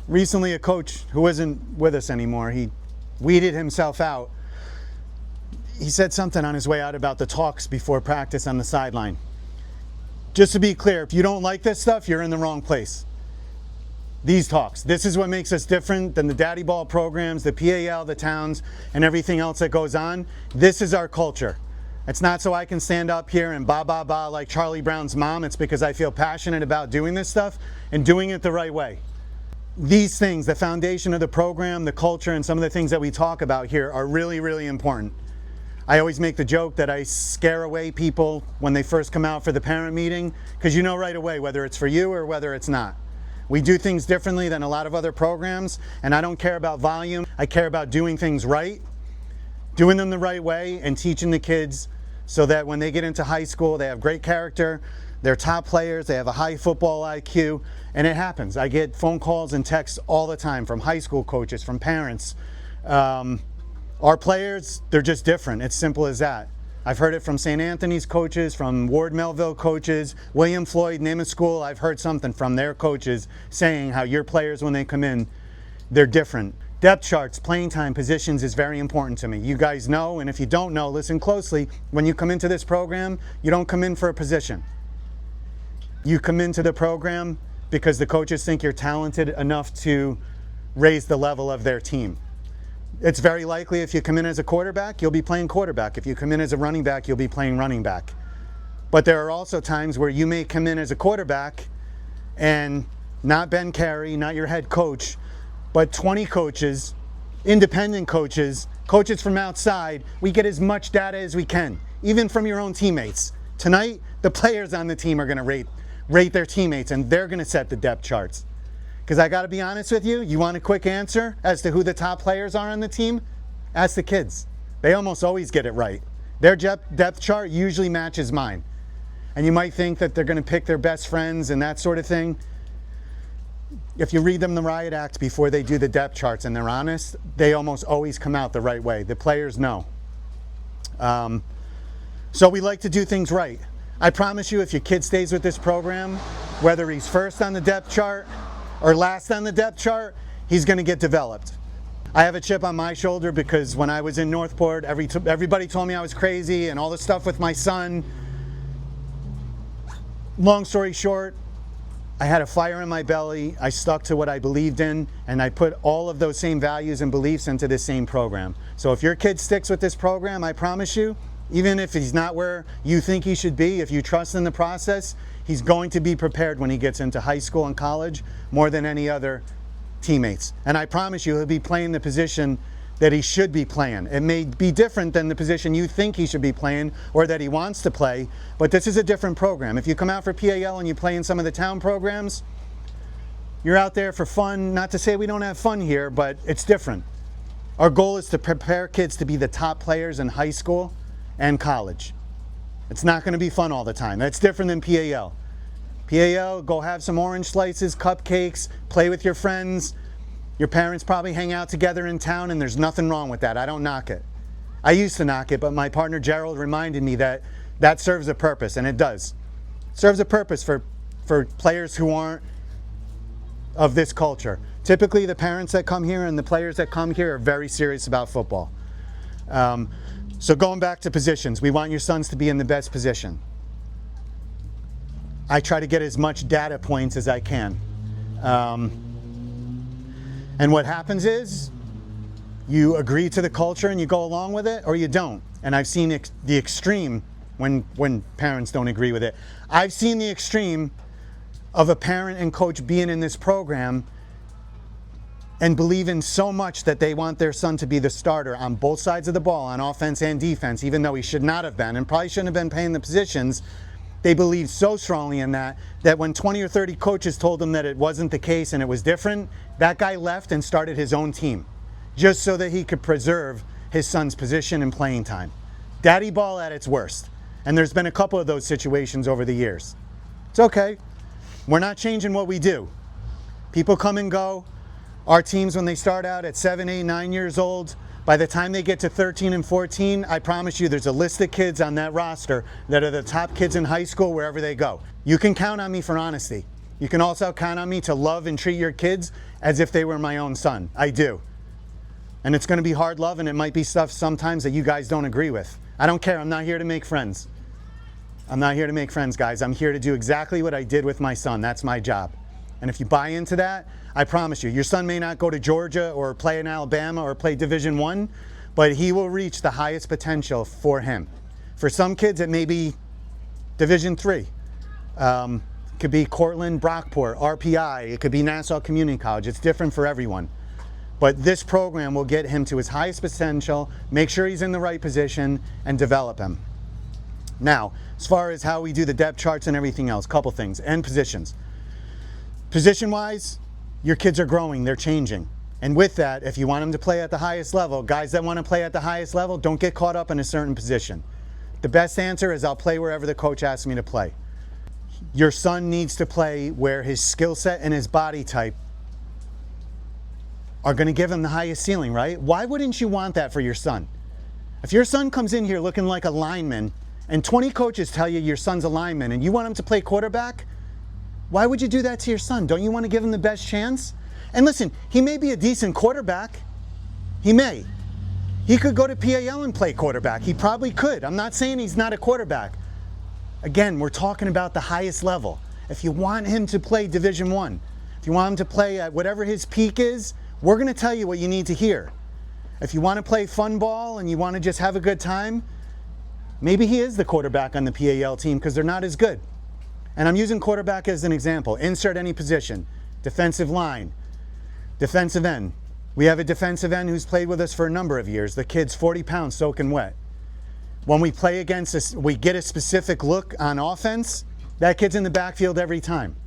Recently, a coach who isn't with us anymore, he weeded himself out. He said something on his way out about the talks before practice on the sideline. Just to be clear, if you don't like this stuff, you're in the wrong place. These talks, this is what makes us different than the daddy ball programs, the PAL, the towns, and everything else that goes on. This is our culture. It's not so I can stand up here and ba ba ba like Charlie Brown's mom. It's because I feel passionate about doing this stuff and doing it the right way. These things, the foundation of the program, the culture, and some of the things that we talk about here are really, really important. I always make the joke that I scare away people when they first come out for the parent meeting, because you know right away whether it's for you or whether it's not. We do things differently than a lot of other programs, and I don't care about volume. I care about doing things right, doing them the right way, and teaching the kids so that when they get into high school, they have great character, they're top players, they have a high football IQ, and it happens. I get phone calls and texts all the time from high school coaches, from parents. Our players, they're just different. It's simple as that. I've heard it from St. Anthony's coaches, from Ward Melville coaches, William Floyd, name a school. I've heard something from their coaches saying how your players, when they come in, they're different. Depth charts, playing time, positions is very important to me. You guys know, and if you don't know, listen closely. When you come into this program, you don't come in for a position. You come into the program because the coaches think you're talented enough to raise the level of their team. It's very likely if you come in as a quarterback, you'll be playing quarterback. If you come in as a running back, you'll be playing running back. But there are also times where you may come in as a quarterback and not Ben Carey, not your head coach, but 20 coaches, independent coaches, coaches from outside. We get as much data as we can, even from your own teammates. Tonight, the players on the team are going to rate their teammates, and they're going to set the depth charts. Because I got to be honest with you, you want a quick answer as to who the top players are on the team? Ask the kids. They almost always get it right. Their depth chart usually matches mine. And you might think that they're going to pick their best friends and that sort of thing. If you read them the riot act before they do the depth charts and they're honest, they almost always come out the right way. The players know. So we like to do things right. I promise you, if your kid stays with this program, whether he's first on the depth chart or last on the depth chart, he's going to get developed. I have a chip on my shoulder because when I was in Northport, everybody told me I was crazy and all the stuff with my son. Long story short, I had a fire in my belly. I stuck to what I believed in, and I put all of those same values and beliefs into this same program. So if your kid sticks with this program, I promise you, even if he's not where you think he should be, if you trust in the process, he's going to be prepared when he gets into high school and college more than any other teammates. And I promise you, he'll be playing the position that he should be playing. It may be different than the position you think he should be playing or that he wants to play, but this is a different program. If you come out for PAL and you play in some of the town programs, you're out there for fun. Not to say we don't have fun here, but it's different. Our goal is to prepare kids to be the top players in high school and college. It's not going to be fun all the time. That's different than PAL. PAL, go have some orange slices, cupcakes, play with your friends. Your parents probably hang out together in town, and there's nothing wrong with that. I don't knock it. I used to knock it, but my partner Gerald reminded me that that serves a purpose, and it does. It serves a purpose for players who aren't of this culture. Typically, the parents that come here and the players that come here are very serious about football. So going back to positions, we want your sons to be in the best position. I try to get as much data points as I can. And what happens is you agree to the culture and you go along with it, or you don't. And I've seen the extreme when parents don't agree with it. I've seen the extreme of a parent and coach being in this program and believing so much that they want their son to be the starter on both sides of the ball, on offense and defense, even though he should not have been and probably shouldn't have been playing the positions. They believed so strongly in that when 20 or 30 coaches told him that it wasn't the case and it was different, that guy left and started his own team just so that he could preserve his son's position and playing time. Daddy ball at its worst. And there's been a couple of those situations over the years. It's okay. We're not changing what we do. People come and go. Our teams, when they start out at 7, 8, 9 years old, by the time they get to 13 and 14, I promise you there's a list of kids on that roster that are the top kids in high school wherever they go. You can count on me for honesty. You can also count on me to love and treat your kids as if they were my own son. I do. And it's going to be hard love, and it might be stuff sometimes that you guys don't agree with. I don't care. I'm not here to make friends. I'm not here to make friends, guys. I'm here to do exactly what I did with my son. That's my job. And if you buy into that, I promise you, your son may not go to Georgia or play in Alabama or play Division I, but he will reach the highest potential for him. For some kids, it may be Division III. It could be Cortland, Brockport, RPI. It could be Nassau Community College. It's different for everyone. But this program will get him to his highest potential, make sure he's in the right position, and develop him. Now, as far as how we do the depth charts and everything else, couple things, and positions. Position-wise, your kids are growing, they're changing. And with that, if you want them to play at the highest level, guys that want to play at the highest level, don't get caught up in a certain position. The best answer is I'll play wherever the coach asks me to play. Your son needs to play where his skill set and his body type are going to give him the highest ceiling, right? Why wouldn't you want that for your son? If your son comes in here looking like a lineman and 20 coaches tell you your son's a lineman and you want him to play quarterback, why would you do that to your son? Don't you want to give him the best chance? And listen, he may be a decent quarterback. He may. He could go to PAL and play quarterback. He probably could. I'm not saying he's not a quarterback. Again, we're talking about the highest level. If you want him to play Division I, if you want him to play at whatever his peak is, we're going to tell you what you need to hear. If you want to play fun ball and you want to just have a good time, maybe he is the quarterback on the PAL team because they're not as good. And I'm using quarterback as an example. Insert any position. Defensive line, defensive end. We have a defensive end who's played with us for a number of years. The kid's 40 pounds soaking wet. When we play against us, we get a specific look on offense, that kid's in the backfield every time.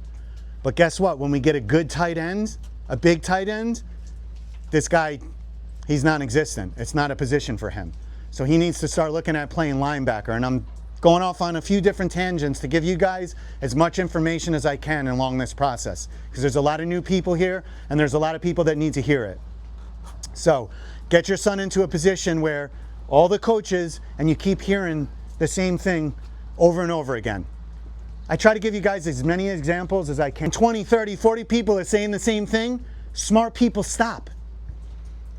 But guess what? When we get a good tight end, a big tight end, this guy, he's non-existent. It's not a position for him. So he needs to start looking at playing linebacker. And I'm going off on a few different tangents to give you guys as much information as I can along this process. Because there's a lot of new people here, and there's a lot of people that need to hear it. So get your son into a position where all the coaches, and you keep hearing the same thing over and over again. I try to give you guys as many examples as I can. 20, 30, 40 people are saying the same thing. Smart people stop.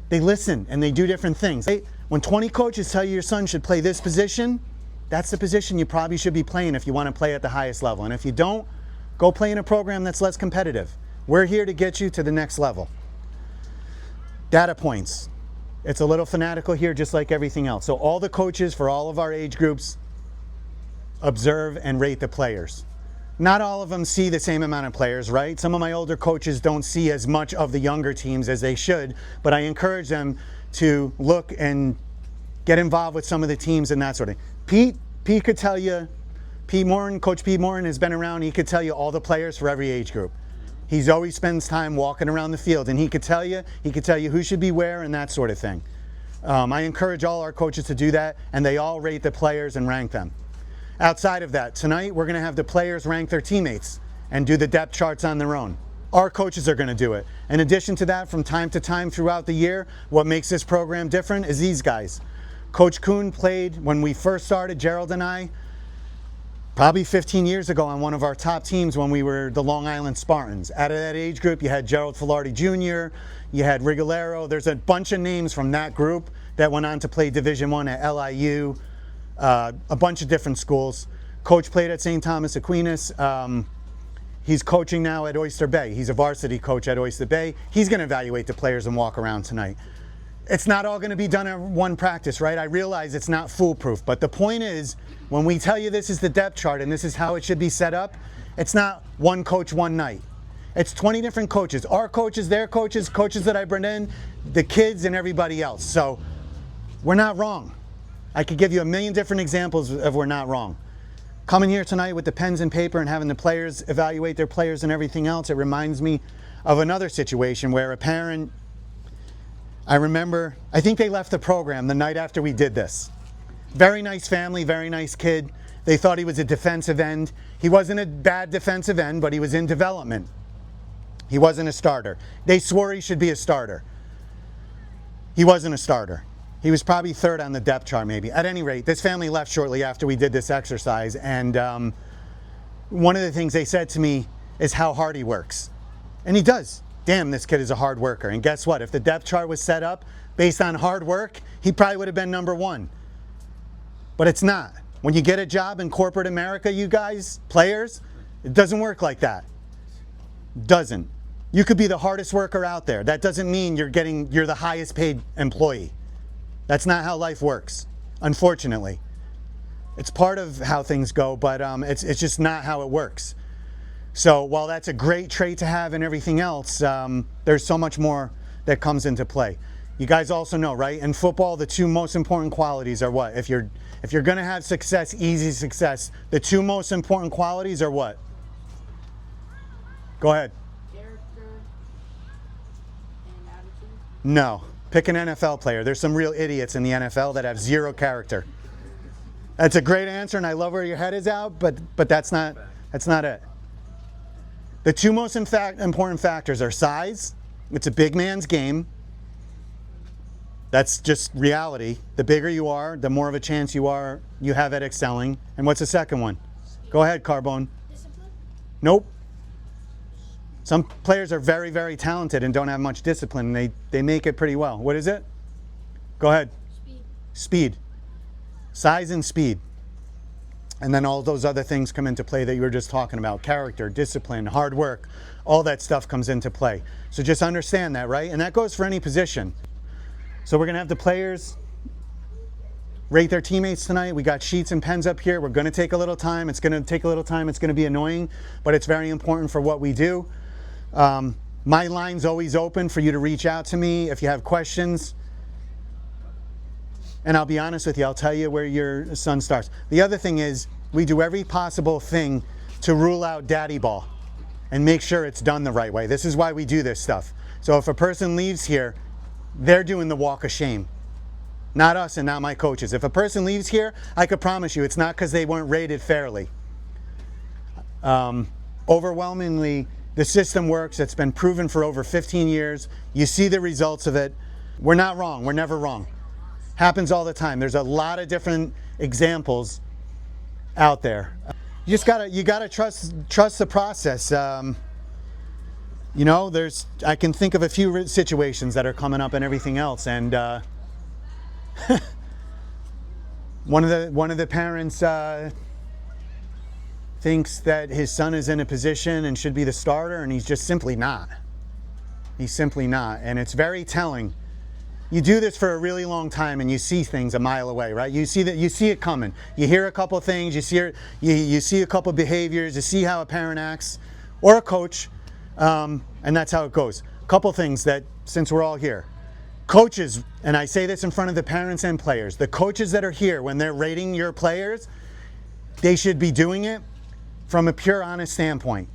They listen and they do different things. When 20 coaches tell you your son should play this position, that's the position you probably should be playing if you want to play at the highest level. And if you don't, go play in a program that's less competitive. We're here to get you to the next level. Data points. It's a little fanatical here, just like everything else. So all the coaches for all of our age groups observe and rate the players. Not all of them see the same amount of players, right? Some of my older coaches don't see as much of the younger teams as they should, but I encourage them to look and get involved with some of the teams and that sort of thing. Pete could tell you, Coach Pete Morin has been around, he could tell you all the players for every age group. He's always spends time walking around the field, and he could tell you who should be where and that sort of thing. I encourage all our coaches to do that, and they all rate the players and rank them. Outside of that, tonight we're going to have the players rank their teammates and do the depth charts on their own. Our coaches are going to do it. In addition to that, from time to time throughout the year, what makes this program different is these guys. Coach Kuhn played, when we first started, Gerald and I, probably 15 years ago on one of our top teams when we were the Long Island Spartans. Out of that age group, you had Gerald Filardi Jr., you had Rigolero. There's a bunch of names from that group that went on to play Division I at LIU, a bunch of different schools. Coach played at St. Thomas Aquinas. He's coaching now at Oyster Bay. He's a varsity coach at Oyster Bay. He's going to evaluate the players and walk around tonight. It's not all going to be done at one practice, right? I realize it's not foolproof, but the point is, when we tell you this is the depth chart and this is how it should be set up, it's not one coach one night. It's 20 different coaches. Our coaches, their coaches, coaches that I bring in, the kids and everybody else. So we're not wrong. I could give you a million different examples of we're not wrong. Coming here tonight with the pens and paper and having the players evaluate their players and everything else, it reminds me of another situation where a parent, I remember, I think they left the program the night after we did this. Very nice family, very nice kid. They thought he was a defensive end. He wasn't a bad defensive end, but he was in development. He wasn't a starter. They swore he should be a starter. He wasn't a starter. He was probably third on the depth chart maybe. At any rate, this family left shortly after we did this exercise, and one of the things they said to me, is how hard he works. And he does. Damn, this kid is a hard worker. And guess what? If the depth chart was set up based on hard work, he probably would have been number one. But it's not. When you get a job in corporate America, you guys, players, it doesn't work like that. Doesn't. You could be the hardest worker out there. That doesn't mean you're the highest paid employee. That's not how life works, unfortunately. It's part of how things go, but it's just not how it works. So while that's a great trait to have and everything else, there's so much more that comes into play. You guys also know, right? In football, the two most important qualities are what? If you're going to have success, easy success, the two most important qualities are what? Go ahead. Character and attitude? No. Pick an NFL player. There's some real idiots in the NFL that have zero character. That's a great answer, and I love where your head is out, but that's not it. The two most important factors are size. It's a big man's game. That's just reality. The bigger you are, the more of a chance you have at excelling. And what's the second one? Go ahead, Carbone. Discipline? Nope. Some players are very, very talented and don't have much discipline, and they make it pretty well. What is it? Go ahead. Speed. Speed. Size and speed. And then all those other things come into play that you were just talking about. Character, discipline, hard work, all that stuff comes into play. So just understand that, right? And that goes for any position. So we're going to have the players rate their teammates tonight. We got sheets and pens up here. We're going to take a little time. It's going to take a little time. It's going to be annoying, but it's very important for what we do. My line's always open for you to reach out to me if you have questions. And I'll be honest with you, I'll tell you where your son starts. The other thing is, we do every possible thing to rule out daddy ball and make sure it's done the right way. This is why we do this stuff. So if a person leaves here, they're doing the walk of shame. Not us and not my coaches. If a person leaves here, I could promise you it's not because they weren't rated fairly. Overwhelmingly, the system works. It's been proven for over 15 years. You see the results of it. We're not wrong. We're never wrong. Happens all the time. There's a lot of different examples out there. You gotta trust the process. You know, I can think of a few situations that are coming up and everything else, and one of the parents thinks that his son is in a position and should be the starter, and he's just simply not. He's simply not, and it's very telling. You do this for a really long time, and you see things a mile away, right? You see it coming. You hear a couple things. You see a couple behaviors. You see how a parent acts, or a coach, and that's how it goes. A couple things that, since we're all here, coaches, and I say this in front of the parents and players, the coaches that are here when they're rating your players, they should be doing it from a pure, honest standpoint.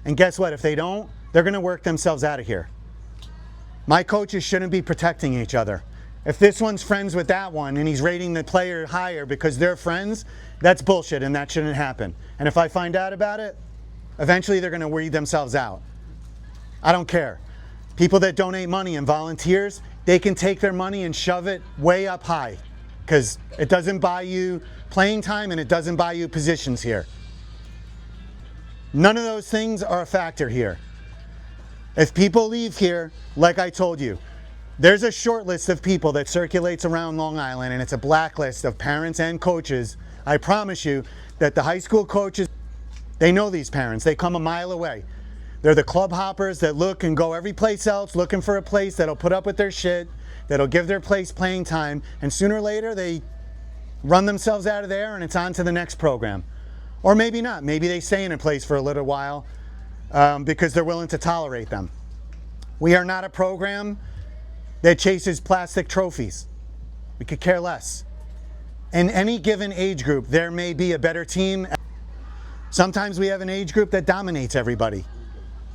And guess what? If they don't, they're going to work themselves out of here. My coaches shouldn't be protecting each other. If this one's friends with that one and he's rating the player higher because they're friends, that's bullshit and that shouldn't happen. And if I find out about it, eventually they're going to weed themselves out. I don't care. People that donate money and volunteers, they can take their money and shove it way up high because it doesn't buy you playing time and it doesn't buy you positions here. None of those things are a factor here. If people leave here, like I told you, there's a short list of people that circulates around Long Island, and it's a blacklist of parents and coaches. I promise you that the high school coaches, they know these parents. They come a mile away. They're the club hoppers that look and go every place else looking for a place that'll put up with their shit, that'll give their place playing time, and sooner or later they run themselves out of there and it's on to the next program. Or maybe not. Maybe they stay in a place for a little while because they're willing to tolerate them. We are not a program that chases plastic trophies. We could care less. In any given age group, there may be a better team. Sometimes we have an age group that dominates everybody,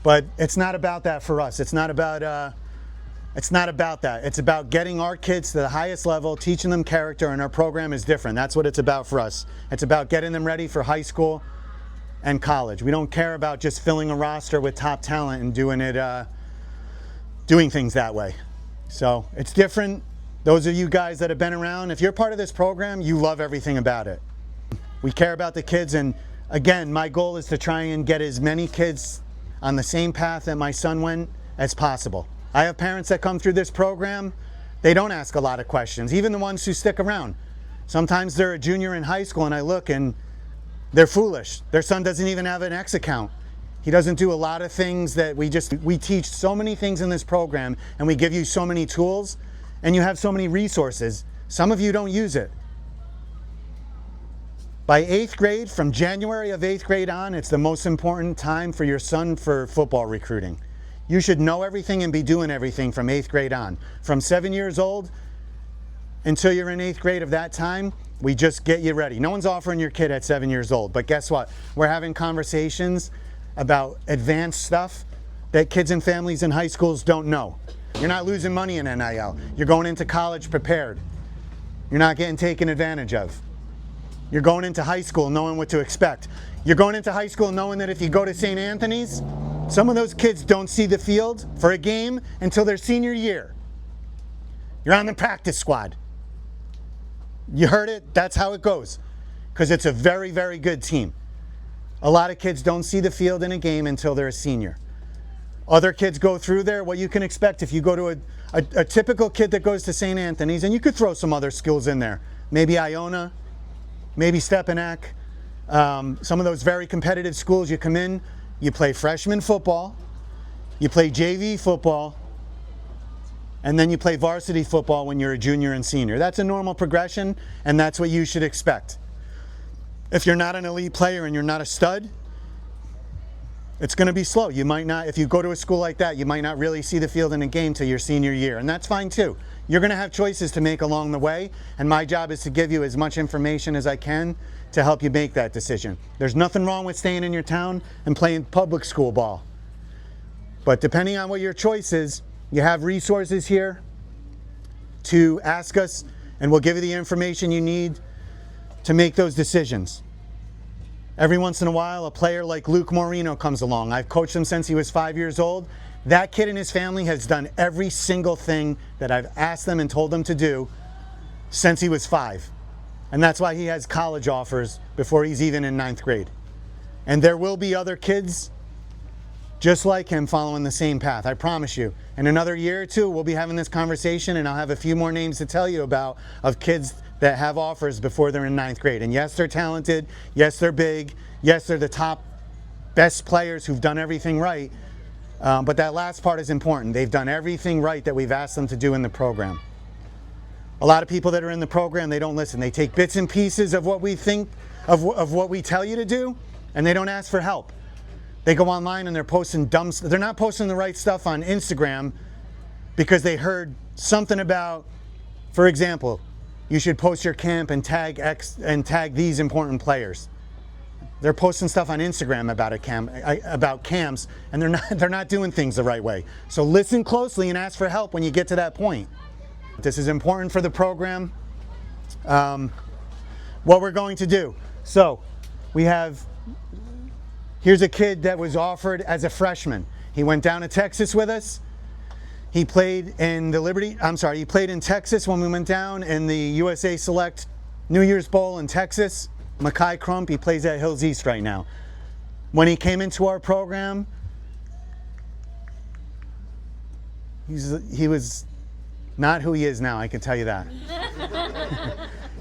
but it's not about that for us. It's not about that. It's about getting our kids to the highest level, teaching them character, and our program is different. That's what it's about for us. It's about getting them ready for high school and college. We don't care about just filling a roster with top talent and doing things that way. So it's different. Those of you guys that have been around, if you're part of this program, you love everything about it. We care about the kids, and again, my goal is to try and get as many kids on the same path that my son went as possible. I have parents that come through this program, they don't ask a lot of questions, even the ones who stick around. Sometimes they're a junior in high school and I look and they're foolish. Their son doesn't even have an X account. He doesn't do a lot of things that we teach so many things in this program, and we give you so many tools, and you have so many resources. Some of you don't use it. By 8th grade, from January of 8th grade on, it's the most important time for your son for football recruiting. You should know everything and be doing everything from 8th grade on. From 7 years old until you're in 8th grade of that time, we just get you ready. No one's offering your kid at 7 years old, but guess what? We're having conversations about advanced stuff that kids and families in high schools don't know. You're not losing money in NIL. You're going into college prepared. You're not getting taken advantage of. You're going into high school knowing what to expect. You're going into high school knowing that if you go to St. Anthony's, some of those kids don't see the field for a game until their senior year. You're on the practice squad. You heard it, that's how it goes. Because it's a very, very good team. A lot of kids don't see the field in a game until they're a senior. Other kids go through there, what you can expect if you go to a typical kid that goes to St. Anthony's, and you could throw some other schools in there. Maybe Iona, maybe Stepanak, some of those very competitive schools. You come in, you play freshman football, you play JV football, and then you play varsity football when you're a junior and senior. That's a normal progression, and that's what you should expect. If you're not an elite player and you're not a stud, it's going to be slow. You might not, if you go to a school like that, you might not really see the field in a game till your senior year, and that's fine too. You're going to have choices to make along the way, and my job is to give you as much information as I can to help you make that decision. There's nothing wrong with staying in your town and playing public school ball. But depending on what your choice is, you have resources here to ask us, and we'll give you the information you need to make those decisions. Every once in a while, a player like Luke Moreno comes along. I've coached him since he was 5 years old. That kid and his family has done every single thing that I've asked them and told them to do since he was 5. And that's why he has college offers before he's even in 9th grade. And there will be other kids just like him following the same path, I promise you. In another year or two, we'll be having this conversation, and I'll have a few more names to tell you about of kids that have offers before they're in 9th grade. And yes, they're talented. Yes, they're big. Yes, they're the top best players who've done everything right. But that last part is important. They've done everything right that we've asked them to do in the program. A lot of people that are in the program, they don't listen. They take bits and pieces of what we think, of what we tell you to do, and they don't ask for help. They go online and they're posting dumb stuff. They're not posting the right stuff on Instagram because they heard something about, for example, you should post your camp and tag these important players. They're posting stuff on Instagram about camps, and they're not doing things the right way. So listen closely and ask for help when you get to that point. This is important for the program. What we're going to do. So here's a kid that was offered as a freshman. He went down to Texas with us. He played in he played in Texas when we went down in the USA Select New Year's Bowl in Texas. Michai Crump, he plays at Hills East right now. When he came into our program, he was not who he is now, I can tell you that.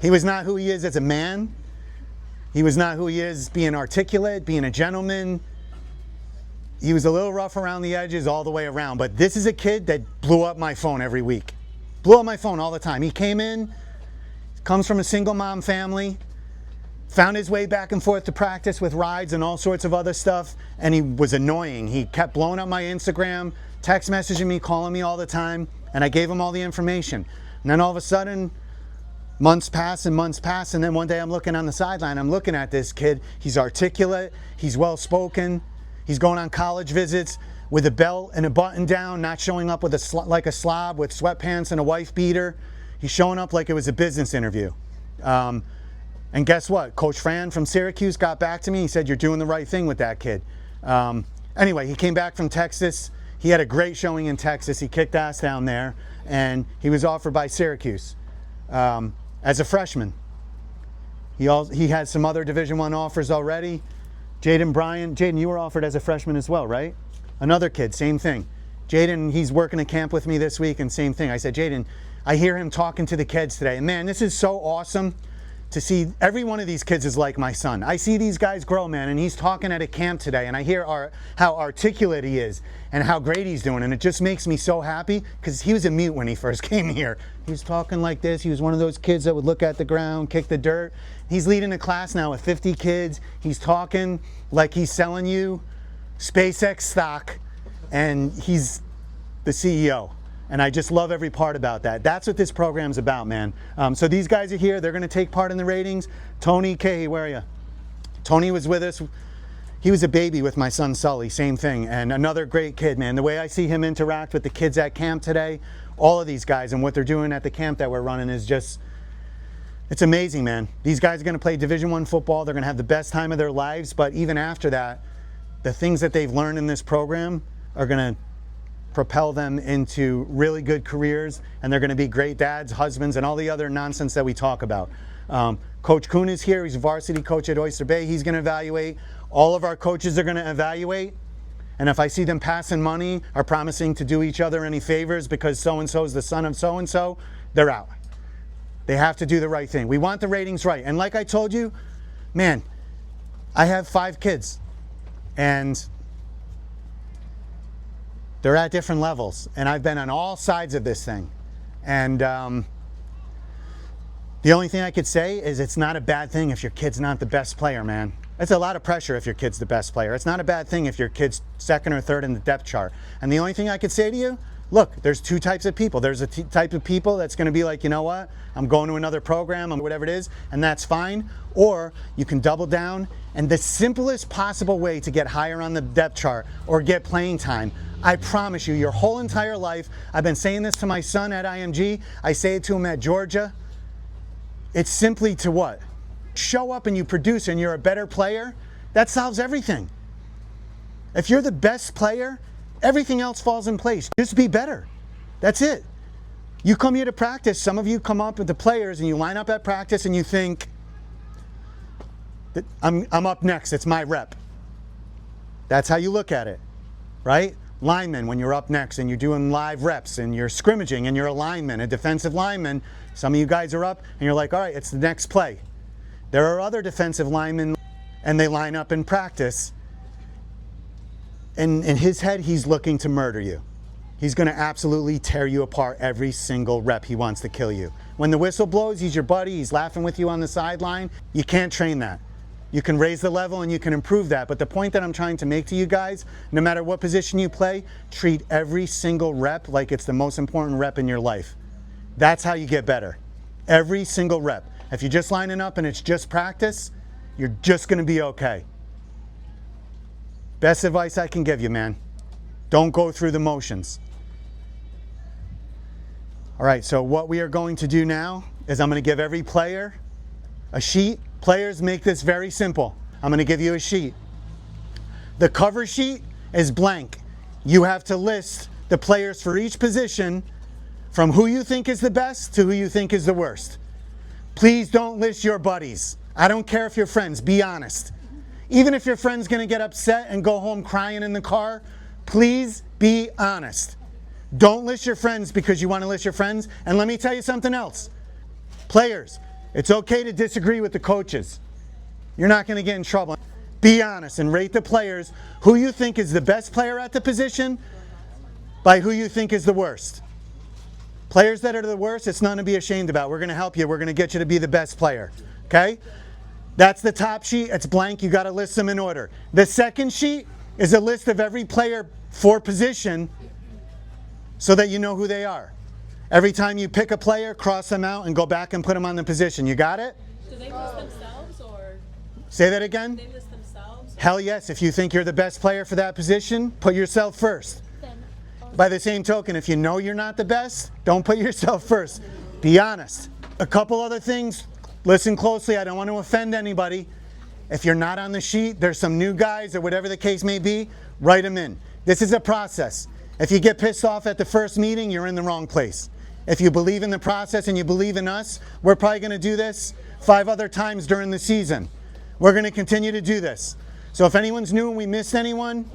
He was not who he is as a man. He was not who he is being articulate, being a gentleman. He was a little rough around the edges all the way around, but this is a kid that blew up my phone every week. Blew up my phone all the time. He came in, comes from a single mom family, found his way back and forth to practice with rides and all sorts of other stuff, and he was annoying. He kept blowing up my Instagram, text messaging me, calling me all the time, and I gave him all the information. And then all of a sudden, months pass, and then one day I'm looking on the sideline, I'm looking at this kid. He's articulate, he's well-spoken, he's going on college visits with a belt and a button down, not showing up with like a slob with sweatpants and a wife beater. He's showing up like it was a business interview. And guess what? Coach Fran from Syracuse got back to me. He said, you're doing the right thing with that kid. Anyway, he came back from Texas. He had a great showing in Texas. He kicked ass down there, and he was offered by Syracuse as a freshman. He had some other Division I offers already. Jayden Bryan. Jayden, you were offered as a freshman as well, right? Another kid, same thing. Jayden, he's working a camp with me this week, and same thing. I said, Jayden, I hear him talking to the kids today. And man, this is so awesome to see. Every one of these kids is like my son. I see these guys grow, man, and he's talking at a camp today, and I hear how articulate he is and how great he's doing, and it just makes me so happy, because he was a mute when he first came here. He was talking like this. He was one of those kids that would look at the ground, kick the dirt. He's leading a class now with 50 kids. He's talking like he's selling you SpaceX stock, and he's the CEO. And I just love every part about that. That's what this program's about, man. So these guys are here. They're going to take part in the ratings. Tony, Keahey, where are you? Tony was with us. He was a baby with my son Sully, same thing. And another great kid, man. The way I see him interact with the kids at camp today, all of these guys and what they're doing at the camp that we're running is just, it's amazing, man. These guys are going to play Division I football. They're going to have the best time of their lives. But even after that, the things that they've learned in this program are going to propel them into really good careers, and they're going to be great dads, husbands, and all the other nonsense that we talk about. Coach Kuhn is here. He's a varsity coach at Oyster Bay. He's going to evaluate. All of our coaches are going to evaluate. And if I see them passing money or promising to do each other any favors because so-and-so is the son of so-and-so, they're out. They have to do the right thing. We want the ratings right. And like I told you, man, I have 5 kids, and they're at different levels, and I've been on all sides of this thing. And the only thing I could say is it's not a bad thing if your kid's not the best player, man. It's a lot of pressure if your kid's the best player. It's not a bad thing if your kid's second or third in the depth chart. And the only thing I could say to you, look, there's 2 types of people. There's a type of people that's going to be like, you know what, I'm going to another program or whatever it is, and that's fine. Or you can double down, and the simplest possible way to get higher on the depth chart or get playing time, I promise you, your whole entire life, I've been saying this to my son at IMG, I say it to him at Georgia, it's simply to what? Show up and you produce and you're a better player, that solves everything. If you're the best player, everything else falls in place. Just be better. That's it. You come here to practice, some of you come up with the players and you line up at practice and you think, that I'm up next, it's my rep. That's how you look at it, right? Linemen, when you're up next and you're doing live reps and you're scrimmaging and you're a lineman, a defensive lineman, some of you guys are up and you're like, all right, it's the next play. There are other defensive linemen and they line up in practice, and in his head, he's looking to murder you. He's going to absolutely tear you apart every single rep. He wants to kill you. When the whistle blows, he's your buddy, he's laughing with you on the sideline. You can't train that. You can raise the level and you can improve that. But the point that I'm trying to make to you guys, no matter what position you play, treat every single rep like it's the most important rep in your life. That's how you get better. Every single rep. If you're just lining up and it's just practice, you're just going to be okay. Best advice I can give you, man. Don't go through the motions. All right, so what we are going to do now is I'm going to give every player a sheet. Players, make this very simple. I'm going to give you a sheet. The cover sheet is blank. You have to list the players for each position from who you think is the best to who you think is the worst. Please don't list your buddies. I don't care if you're friends, be honest. Even if your friend's going to get upset and go home crying in the car, please be honest. Don't list your friends because you want to list your friends. And let me tell you something else. Players, it's okay to disagree with the coaches. You're not going to get in trouble. Be honest and rate the players who you think is the best player at the position by who you think is the worst. Players that are the worst, it's nothing to be ashamed about. We're going to help you. We're going to get you to be the best player. Okay? That's the top sheet. It's blank. You got to list them in order. The second sheet is a list of every player for position so that you know who they are. Every time you pick a player, cross them out and go back and put them on the position. You got it? Do they list themselves or? Say that again? Do they list themselves? Hell yes. If you think you're the best player for that position, put yourself first. By the same token, if you know you're not the best, don't put yourself first. Be honest. A couple other things. Listen closely. I don't want to offend anybody. If you're not on the sheet, there's some new guys or whatever the case may be, write them in. This is a process. If you get pissed off at the first meeting, you're in the wrong place. If you believe in the process and you believe in us, we're probably going to do this 5 other times during the season. We're going to continue to do this. So if anyone's new and we missed anyone,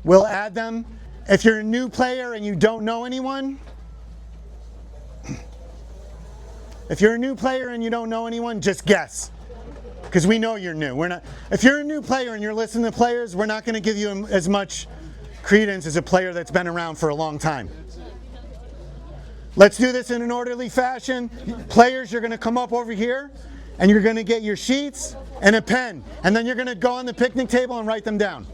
we'll add them. If you're a new player and you don't know anyone, just guess. Because we know you're new. If you're a new player and you're listening to players, we're not going to give you as much credence as a player that's been around for a long time. Let's do this in an orderly fashion. Players, you're going to come up over here and you're going to get your sheets and a pen. And then you're going to go on the picnic table and write them down.